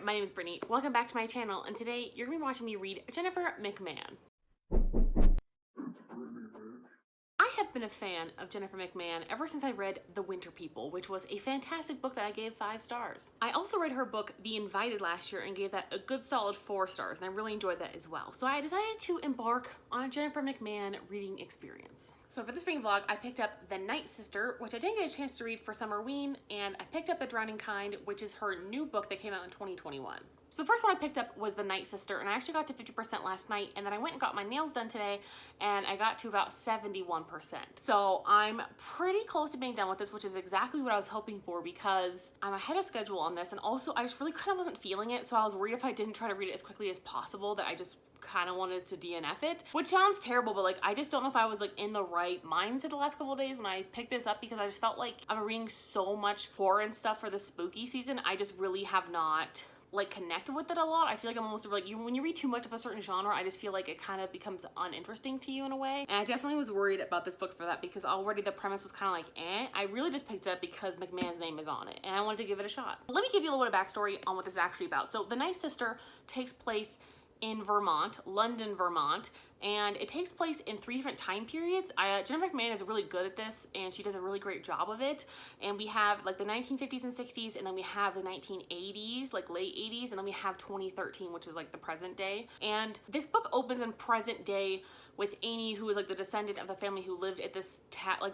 my name is Brittany. Welcome back to my channel, and today you're going to be watching me read Jennifer McMahon. I have been a fan of Jennifer McMahon ever since I read The Winter People, which was a fantastic book that I gave 5 stars. I also read her book The Invited last year and gave that a good solid 4 stars, and I really enjoyed that as well. So I decided to embark on a Jennifer McMahon reading experience. So for this reading vlog, I picked up The Night Sister, which I didn't get a chance to read for Summerween, and I picked up The Drowning Kind, which is her new book that came out in 2021. So the first one I picked up was The Night Sister, and I actually got to 50% last night, and then I went and got my nails done today, and I got to about 71%. So I'm pretty close to being done with this, which is exactly what I was hoping for because I'm ahead of schedule on this, and also I just really kind of wasn't feeling it, so I was worried if I didn't try to read it as quickly as possible that I just kind of wanted to DNF it, which sounds terrible, but like I just don't know if I was like in the right mindset the last couple of days when I picked this up, because I just felt like I'm reading so much horror and stuff for the spooky season. I just really have not like connected with it a lot. I feel like I'm almost like when you read too much of a certain genre, I just feel like it kind of becomes uninteresting to you in a way. And I definitely was worried about this book for that because already the premise was kind of like I really just picked it up because McMahon's name is on it and I wanted to give it a shot. Let me give you a little bit of backstory on what this is actually about. So The Night Sister takes place in Vermont, London, Vermont, and it takes place in 3 different time periods. Jennifer McMahon is really good at this, and she does a really great job of it. And we have like the 1950s and 60s, and then we have the 1980s, like late 80s, and then we have 2013, which is like the present day. And this book opens in present day with Amy, who is like the descendant of the family who lived at this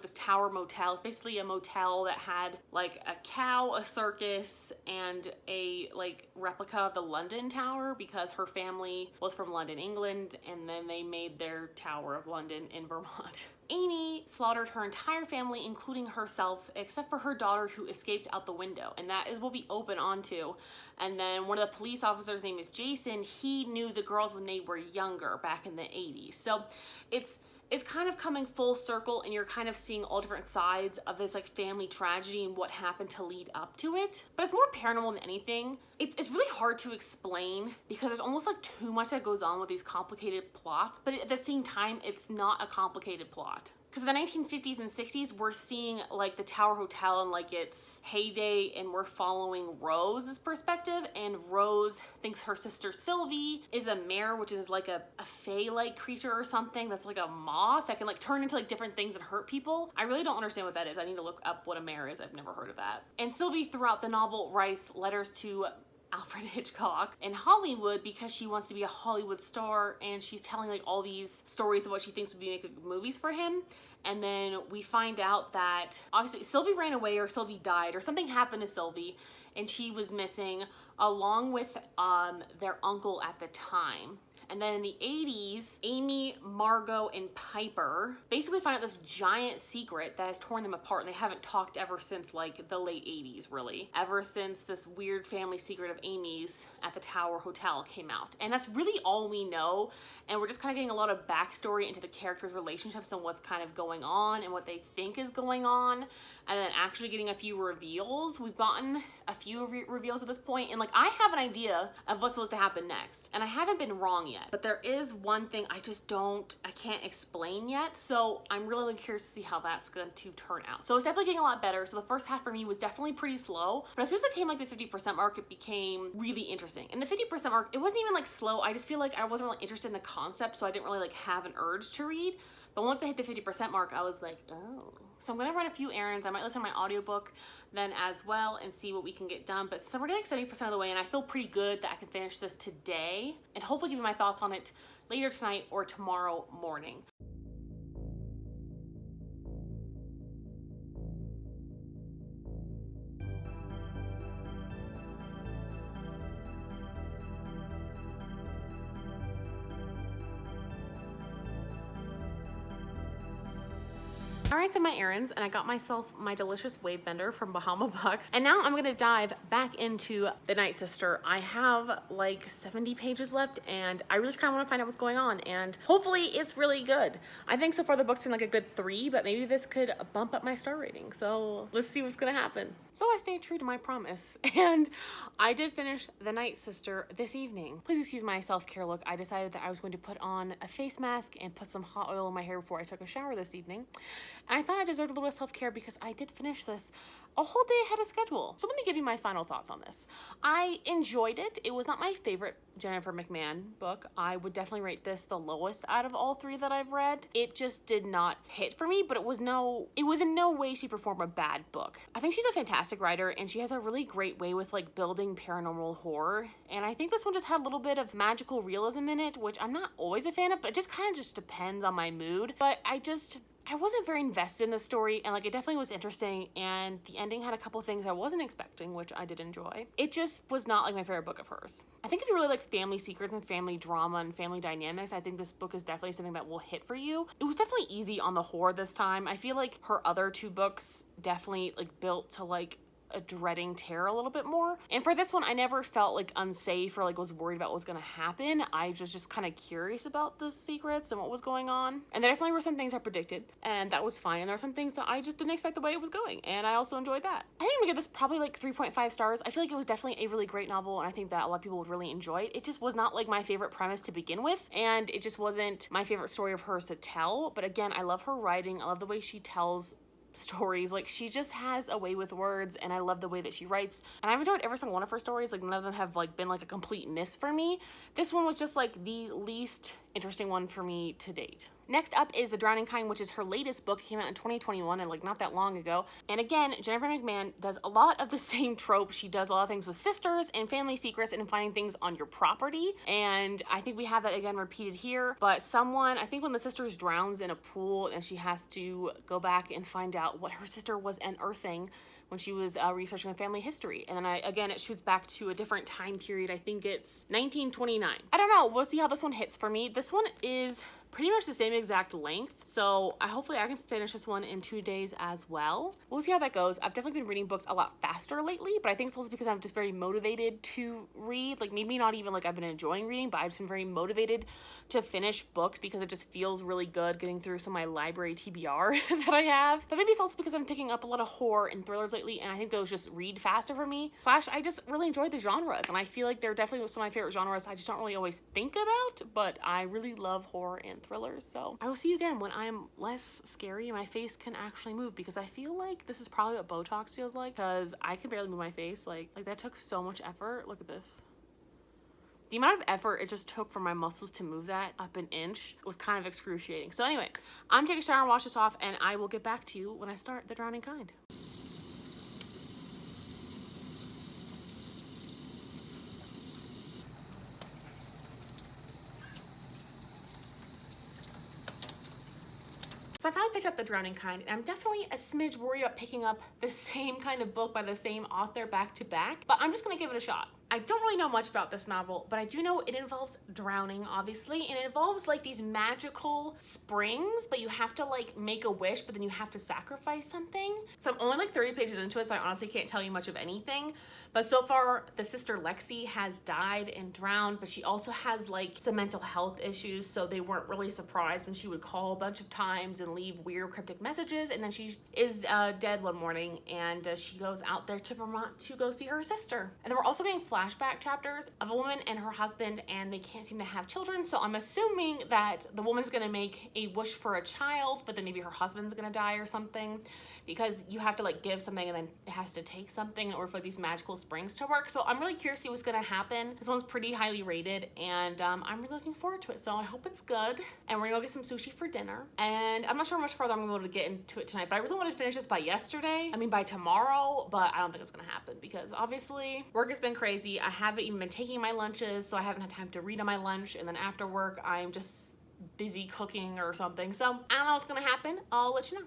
this tower motel. It's basically a motel that had like a cow, a circus, and a like replica of the London Tower because her family was from London, England, and then they made their Tower of London in Vermont. Amy slaughtered her entire family, including herself, except for her daughter who escaped out the window. And that is what we open onto. And then one of the police officers' name is Jason. He knew the girls when they were younger, back in the 80s. So it's kind of coming full circle, and you're kind of seeing all different sides of this like family tragedy and what happened to lead up to it. But it's more paranormal than anything. It's really hard to explain because there's almost like too much that goes on with these complicated plots, but at the same time, it's not a complicated plot. Because in the 1950s and 60s, we're seeing like the Tower Hotel in like its heyday, and we're following Rose's perspective, and Rose thinks her sister Sylvie is a mare, which is like a fae-like creature or something that's like a moth that can like turn into like different things and hurt people. I really don't understand what that is. I need to look up what a mare is. I've never heard of that. And Sylvie throughout the novel writes letters to Alfred Hitchcock in Hollywood because she wants to be a Hollywood star, and she's telling like all these stories of what she thinks would be making movies for him. And then we find out that obviously Sylvie ran away, or Sylvie died, or something happened to Sylvie, and she was missing along with their uncle at the time. And then in the 80s, Amy, Margot, and Piper basically find out this giant secret that has torn them apart, and they haven't talked ever since like the late 80s, really. Ever since this weird family secret of Amy's at the Tower Hotel came out. And that's really all we know, and we're just kind of getting a lot of backstory into the characters' relationships and what's kind of going on and what they think is going on, and then actually getting a few reveals. We've gotten a few reveals at this point, and like I have an idea of what's supposed to happen next, and I haven't been wrong yet. But there is one thing I can't explain yet, so I'm really curious to see how that's going to turn out. So it's definitely getting a lot better. So the first half for me was definitely pretty slow, but as soon as it came like the 50% mark, it became really interesting. And the 50% mark, it wasn't even like slow. I just feel like I wasn't really interested in the concept, so I didn't really like have an urge to read. But once I hit the 50% mark, I was like, oh. So I'm gonna run a few errands. I might listen to my audiobook then as well and see what we can get done. But so we're getting like 70% of the way, and I feel pretty good that I can finish this today and hopefully give you my thoughts on it later tonight or tomorrow morning. I ran some of my errands, and I got myself my delicious wave bender from Bahama Bucks, and now I'm gonna dive back into The Night Sister. I have like 70 pages left, and I really just kind of want to find out what's going on, and hopefully it's really good. I think so far the book's been like a good 3, but maybe this could bump up my star rating, so let's see what's gonna happen. So I stayed true to my promise, and I did finish The Night Sister this evening. Please excuse my self-care look. I decided that I was going to put on a face mask and put some hot oil in my hair before I took a shower this evening. And I thought I deserved a little self-care because I did finish this a whole day ahead of schedule. So let me give you my final thoughts on this. I enjoyed it. It was not my favorite Jennifer McMahon book. I would definitely rate this the lowest out of all 3 that I've read. It just did not hit for me, but it was in no way, shape, or form a bad book. I think she's a fantastic writer, and she has a really great way with like building paranormal horror. And I think this one just had a little bit of magical realism in it, which I'm not always a fan of, but it just kind of just depends on my mood. But I wasn't very invested in the story, and like it definitely was interesting, and the ending had a couple things I wasn't expecting, which I did enjoy. It just was not like my favorite book of hers. I think if you really like family secrets and family drama and family dynamics, I think this book is definitely something that will hit for you. It was definitely easy on the horror this time. I feel like her other 2 books definitely like built to like a dreading terror a little bit more. And for this one, I never felt like unsafe or like was worried about what was going to happen. I was just kind of curious about the secrets and what was going on. And there definitely were some things I predicted, and that was fine. And there were some things that I just didn't expect the way it was going, and I also enjoyed that. I think I'm gonna give this probably like 3.5 stars. I feel like it was definitely a really great novel, and I think that a lot of people would really enjoy it. It just was not like my favorite premise to begin with, and it just wasn't my favorite story of hers to tell. But again, I love her writing. I love the way she tells stories. Like, she just has a way with words, and I love the way that she writes, and I've enjoyed every single one of her stories. Like, none of them have like been like a complete miss for me. This one was just like the least interesting one for me to date. Next up is The Drowning Kind, which is her latest book. It came out in 2021, and like not that long ago. And again, Jennifer McMahon does a lot of the same tropes. She does a lot of things with sisters and family secrets and finding things on your property. And I think we have that again repeated here. But I think when the sisters drowns in a pool and she has to go back and find out what her sister was unearthing when she was researching the family history. And then again, it shoots back to a different time period. I think it's 1929. I don't know. We'll see how this one hits for me. This one is pretty much the same exact length, so hopefully I can finish this one in 2 days as well. We'll see how that goes. I've definitely been reading books a lot faster lately, but I think it's also because I'm just very motivated to read. Like, maybe not even like I've been enjoying reading, but I've just been very motivated to finish books because it just feels really good getting through some of my library TBR that I have. But maybe it's also because I'm picking up a lot of horror and thrillers lately, and I think those just read faster for me. / I just really enjoy the genres, and I feel like they're definitely some of my favorite genres I just don't really always think about, but I really love horror and thrillers. So I will see you again when I'm less scary and my face can actually move, because I feel like this is probably what Botox feels like, because I can barely move my face. Like that took so much effort. Look at this. The amount of effort it just took for my muscles to move that up an inch was kind of excruciating. So anyway, I'm taking a shower and wash this off, and I will get back to you when I start The Drowning Kind. So I finally picked up The Drowning Kind, and I'm definitely a smidge worried about picking up the same kind of book by the same author back to back, but I'm just gonna give it a shot. I don't really know much about this novel, but I do know it involves drowning, obviously, and it involves like these magical springs, but you have to like make a wish, but then you have to sacrifice something. So I'm only like 30 pages into it, so I honestly can't tell you much of anything. But so far, the sister Lexi has died and drowned, but she also has like some mental health issues, so they weren't really surprised when she would call a bunch of times and leave weird cryptic messages. And then she is dead one morning, and she goes out there to Vermont to go see her sister. And then we're also getting flashback chapters of a woman and her husband, and they can't seem to have children. So I'm assuming that the woman's gonna make a wish for a child, but then maybe her husband's gonna die or something, because you have to like give something and then it has to take something in order for like, these magical springs to work. So I'm really curious to see what's gonna happen. This one's pretty highly rated, and I'm really looking forward to it. So I hope it's good. And we're gonna go get some sushi for dinner. And I'm not sure how much further I'm gonna be able to get into it tonight, but I really wanted to finish this by tomorrow, but I don't think it's gonna happen because obviously work has been crazy. I haven't even been taking my lunches, so I haven't had time to read on my lunch. And then after work, I'm just busy cooking or something. So I don't know what's gonna happen. I'll let you know.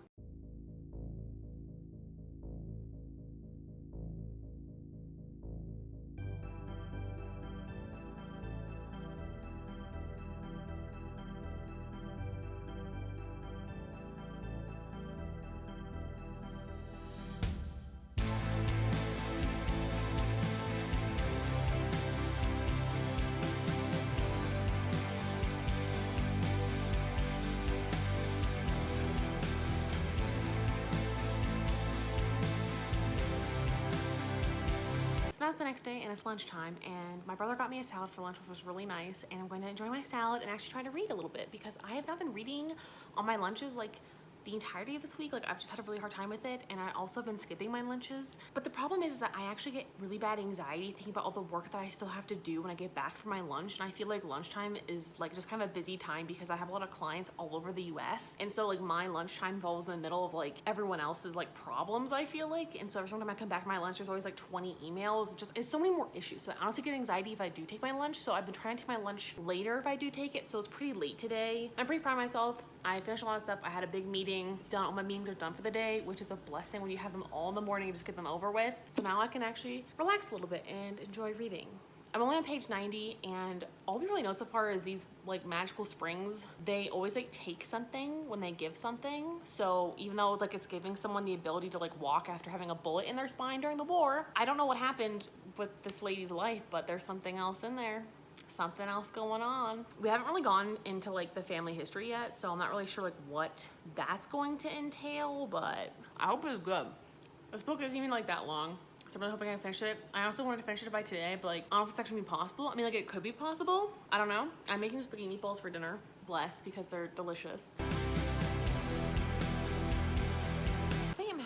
So now it's the next day and it's lunchtime, and my brother got me a salad for lunch, which was really nice, and I'm going to enjoy my salad and actually try to read a little bit because I have not been reading on my lunches like the entirety of this week. Like, I've just had a really hard time with it, and I also have been skipping my lunches. But the problem is that I actually get really bad anxiety thinking about all the work that I still have to do when I get back from my lunch, and I feel like lunchtime is like just kind of a busy time because I have a lot of clients all over the US, and so like my lunchtime falls in the middle of like everyone else's like problems, I feel like. And so every time I come back from my lunch, there's always like 20 emails. It's so many more issues. So I honestly get anxiety if I do take my lunch, so I've been trying to take my lunch later if I do take it, so it's pretty late today. I'm pretty proud of myself. I finished a lot of stuff. I had a big meeting done. All my meetings are done for the day, which is a blessing when you have them all in the morning and just get them over with. So now I can actually relax a little bit and enjoy reading. I'm only on page 90, and all we really know so far is these like magical springs, they always like take something when they give something. So even though like it's giving someone the ability to like walk after having a bullet in their spine during the war, I don't know what happened with this lady's life, but there's something else in there. Something else going on. We haven't really gone into like the family history yet, so I'm not really sure like what that's going to entail, but I hope it's good. This book isn't even like that long, so I'm really hoping I can finish it. I also wanted to finish it by today, but like I don't know if it's actually possible. I mean, like it could be possible. I don't know. I'm making spaghetti meatballs for dinner. Bless, because they're delicious.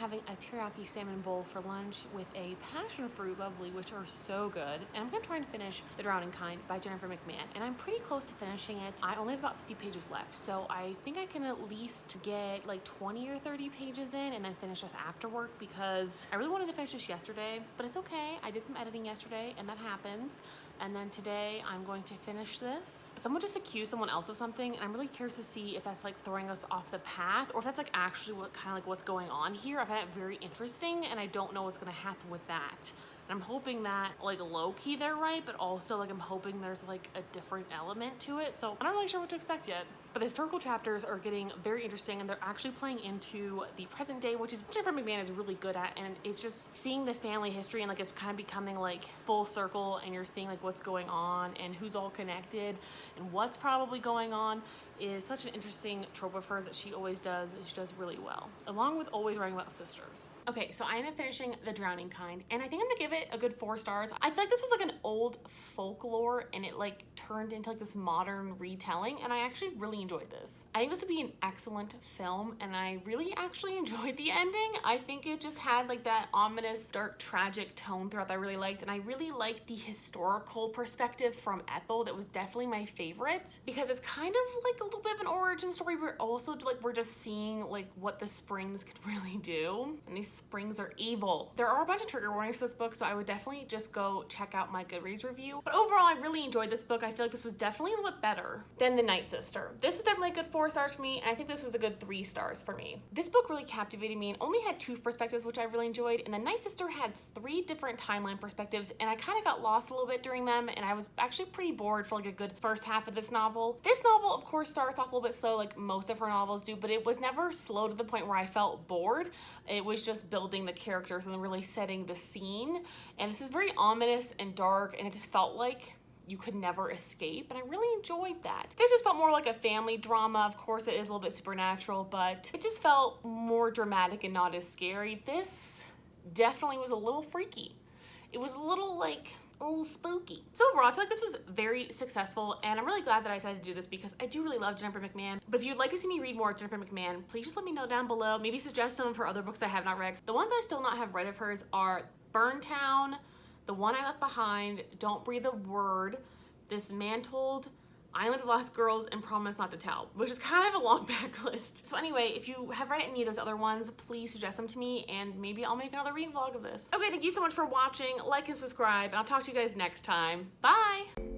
Having a teriyaki salmon bowl for lunch with a passion fruit lovely, which are so good. And I'm gonna try and finish The Drowning Kind by Jennifer McMahon, and I'm pretty close to finishing it. I only have about 50 pages left, so I think I can at least get like 20 or 30 pages in and then finish this after work, because I really wanted to finish this yesterday, but it's okay. I did some editing yesterday and that happens. And then today I'm going to finish this. Someone just accused someone else of something, and I'm really curious to see if that's like throwing us off the path, or if that's like actually what kind of like what's going on here. I find it very interesting, and I don't know what's gonna happen with that. And I'm hoping that like low-key they're right, but also like I'm hoping there's like a different element to it. So I'm not really sure what to expect yet. But the historical chapters are getting very interesting, and they're actually playing into the present day, which is Jennifer McMahon is really good at. And it's just seeing the family history, and like it's kind of becoming like full circle, and you're seeing like what's going on and who's all connected and what's probably going on is such an interesting trope of hers that she always does, and she does really well, along with always writing about sisters. Okay, so I ended up finishing The Drowning Kind, and I think I'm gonna give it a good 4 stars. I feel like this was like an old folklore, and it like turned into like this modern retelling, and I actually really enjoyed this. I think this would be an excellent film, and I really actually enjoyed the ending. I think it just had like that ominous, dark, tragic tone throughout that I really liked, and I really liked the historical perspective from Ethel. That was definitely my favorite, because it's kind of like a little bit of an origin story, but also like we're just seeing like what the springs could really do, and these springs are evil. There are a bunch of trigger warnings for this book, so I would definitely just go check out my Goodreads review. But overall, I really enjoyed this book. I feel like this was definitely a little bit better than The Night Sister. This was definitely a good 4 stars for me, and I think this was a good 3 stars for me. This book really captivated me and only had 2 perspectives, which I really enjoyed, and The Night Sister had 3 different timeline perspectives, and I kind of got lost a little bit during them, and I was actually pretty bored for like a good first half of this novel. This novel, of course, starts off a little bit slow like most of her novels do, but it was never slow to the point where I felt bored. It was just building the characters and really setting the scene, and this is very ominous and dark, and it just felt like you could never escape, and I really enjoyed that. This just felt more like a family drama. Of course, it is a little bit supernatural, but it just felt more dramatic and not as scary. This definitely was a little freaky. It was a little spooky. So overall, I feel like this was very successful, and I'm really glad that I decided to do this because I do really love Jennifer McMahon. But if you'd like to see me read more of Jennifer McMahon, please just let me know down below. Maybe suggest some of her other books I have not read. The ones I still not have read of hers are Burntown, The One I Left Behind, Don't Breathe a Word, Dismantled, Island of Lost Girls, and Promise Not to Tell, which is kind of a long backlist. So anyway, if you have read any of those other ones, please suggest them to me, and maybe I'll make another reading vlog of this. Okay, thank you so much for watching. Like and subscribe, and I'll talk to you guys next time. Bye!